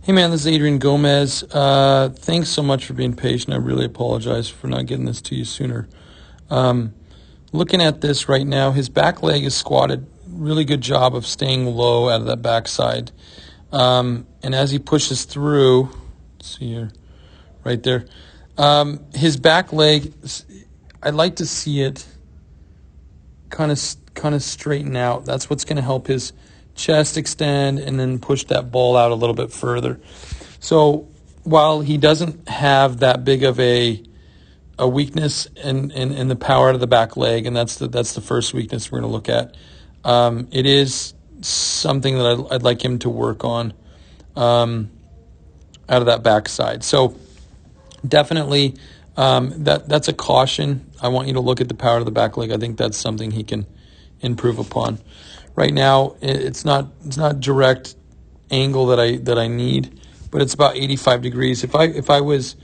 Hey man, this is Adrian Gomez. Thanks so much for being patient. I really apologize for not getting this to you sooner. Um, Looking at this right now, his back leg is squatted. Really good job of staying low out of that backside. And as he pushes through, let's see here, right there, his back leg, I'd like to see it kind of straighten out. That's what's going to help his chest extend and then push that ball out a little bit further. So while he doesn't have that big of a weakness in the power out of the back leg, and that's the first weakness we're going to look at, it is something that I'd like him to work on out of that backside. So definitely that's a caution. I want you to look at the power of the back leg. I think that's something he can improve upon. Right now, it's not direct angle that I need, but it's about 85 degrees. If I was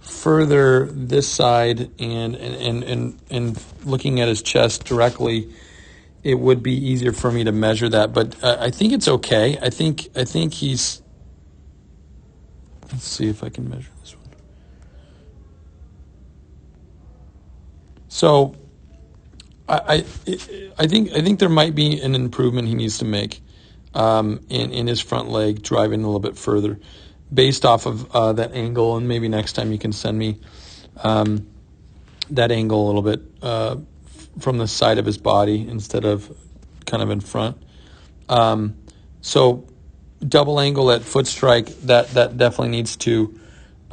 further this side and looking at his chest directly, it would be easier for me to measure that. But I think it's okay. I think he's. Let's see if I can measure this one. So I think there might be an improvement he needs to make in his front leg, driving a little bit further, based off of that angle. And maybe next time you can send me that angle a little bit from the side of his body instead of kind of in front. So double angle at foot strike, that definitely needs to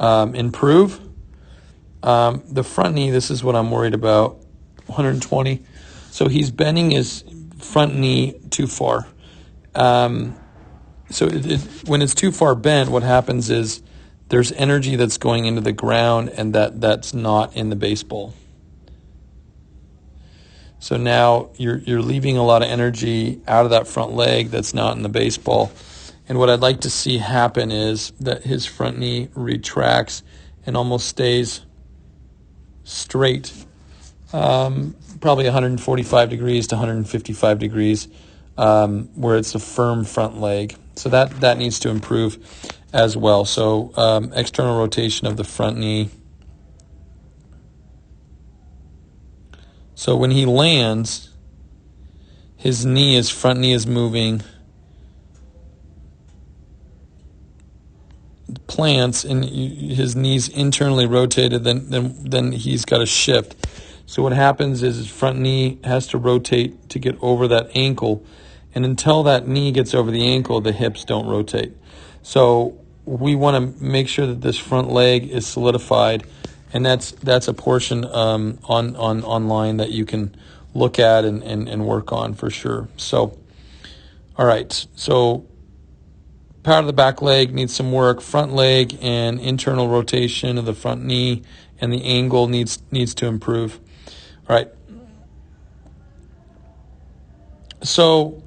improve. The front knee, this is what I'm worried about, 120. So he's bending his front knee too far. So when it's too far bent, what happens is there's energy that's going into the ground, and that's not in the baseball. So now you're leaving a lot of energy out of that front leg that's not in the baseball. And what I'd like to see happen is that his front knee retracts and almost stays straight, probably 145 degrees to 155 degrees, where it's a firm front leg. So that needs to improve as well. So external rotation of the front knee. So when he lands, his front knee is moving, plants, and his knee's internally rotated, then he's got to shift. So what happens is his front knee has to rotate to get over that ankle, and until that knee gets over the ankle, the hips don't rotate. So we want to make sure that this front leg is solidified, and that's a portion online that you can look at and work on for sure. So, all right, so power of the back leg needs some work. Front leg and internal rotation of the front knee and the angle needs to improve. All right. So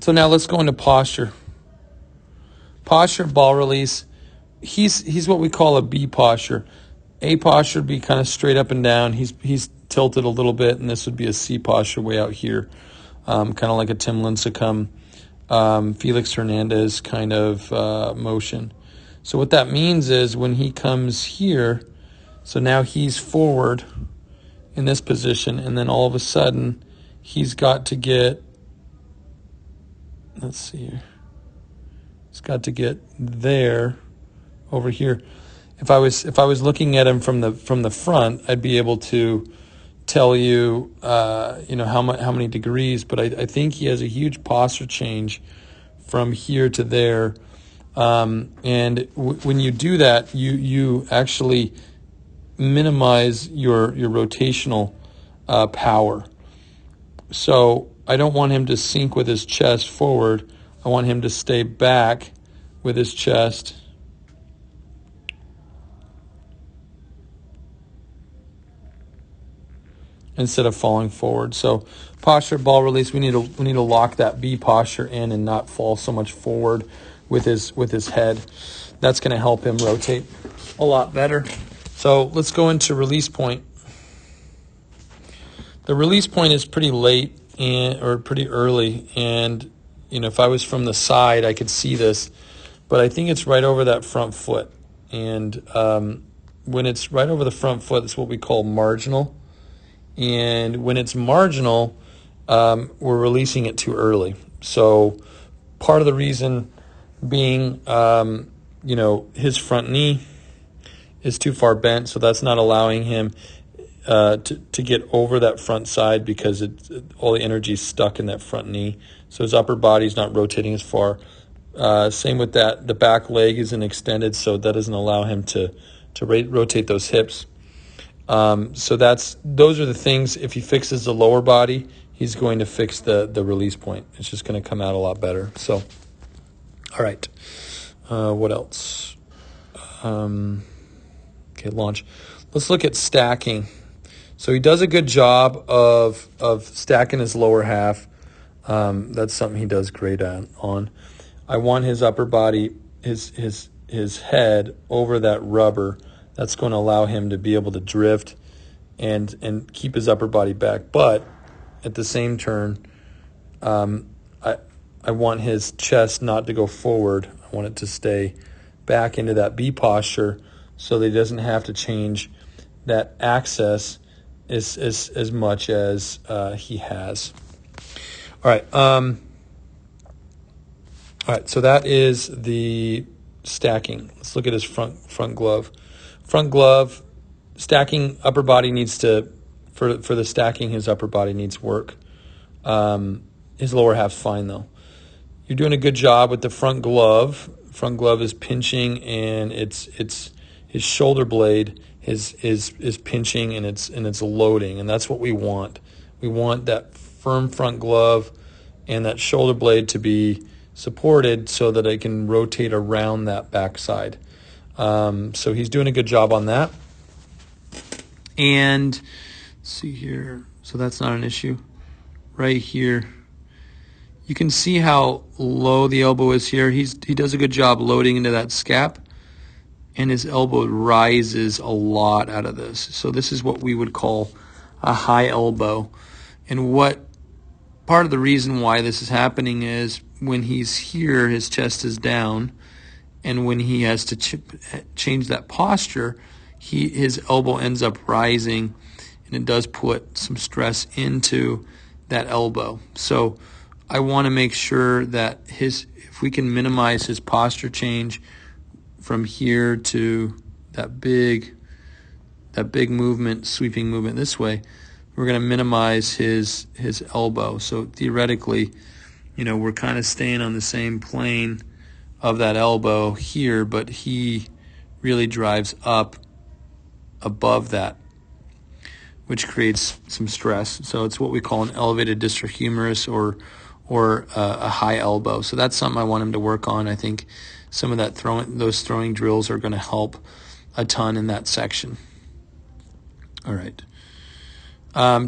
now let's go into posture. Posture, ball release. He's what we call a B posture. A posture would be kind of straight up and down. He's tilted a little bit, and this would be a C posture way out here, kind of like a Tim Lincecum, Felix Hernandez kind of motion. So what that means is when he comes here, so now he's forward in this position, and then all of a sudden he's got to get, let's see here, he's got to get there, over here. If I was looking at him from the front, I'd be able to tell you how many degrees, but I think he has a huge posture change from here to there, and when you do that, you actually minimize your rotational power. So I don't want him to sink with his chest forward. I want him to stay back with his chest instead of falling forward. So posture, ball release, we need to lock that B posture in and not fall so much forward with his head. That's going to help him rotate a lot better. So let's go into release point. The release point is pretty late or pretty early, and if I was from the side, I could see this, but I think it's right over that front foot. And when it's right over the front foot, it's what we call marginal. And when it's marginal, we're releasing it too early. So part of the reason being, his front knee is too far bent, so that's not allowing him to get over that front side because all the energy is stuck in that front knee. So his upper body's not rotating as far. Same with that. The back leg isn't extended, so that doesn't allow him to rotate those hips. So those are the things. If he fixes the lower body, he's going to fix the release point. It's just going to come out a lot better. So, all right. What else? Okay, launch. Let's look at stacking. So he does a good job of stacking his lower half. That's something he does great on. I want his upper body, his head over that rubber. That's going to allow him to be able to drift and keep his upper body back. But at the same turn, I want his chest not to go forward. I want it to stay back into that B posture so that he doesn't have to change that axis as much as he has. All right. All right. So that is the stacking. Let's look at his front glove. Front glove, stacking upper body needs to, for the stacking, his upper body needs work. His lower half's fine though. You're doing a good job with the front glove. Front glove is pinching, and it's his shoulder blade is pinching, and it's loading, and that's what we want. We want that firm front glove and that shoulder blade to be supported so that it can rotate around that backside. So he's doing a good job on that. And let's see here. So that's not an issue. Right here, you can see how low the elbow is here. He does a good job loading into that scap, and his elbow rises a lot out of this. So this is what we would call a high elbow. And what part of the reason why this is happening is when he's here, his chest is down, and when he has to change that posture, his elbow ends up rising, and it does put some stress into that elbow. So I want to make sure that if we can minimize his posture change from here to that big movement, sweeping movement this way, we're going to minimize his elbow. So theoretically, we're kind of staying on the same plane of that elbow here, but he really drives up above that, which creates some stress. So it's what we call an elevated distal humerus or a high elbow. So that's something I want him to work on. I think some of those throwing drills are going to help a ton in that section. All right.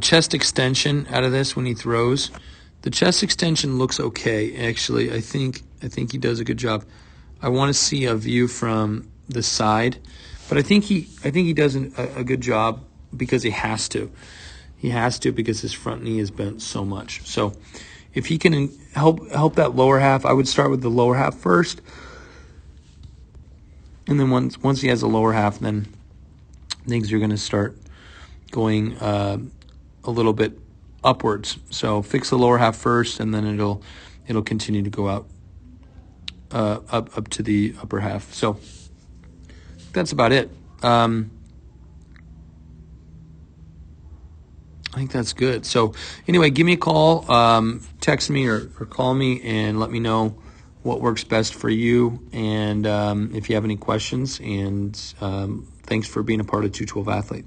Chest extension out of this when he throws. The chest extension looks okay. Actually, I think he does a good job. I want to see a view from the side, but I think he does a good job because he has to. He has to because his front knee is bent so much. So if he can help that lower half, I would start with the lower half first. And then once he has a lower half, then things are going to start going a little bit upwards. So fix the lower half first, and then it'll continue to go out up to the upper half. So that's about it. I think that's good. So anyway, give me a call, text me or call me and let me know what works best for you. And if you have any questions, and thanks for being a part of 212 Athlete.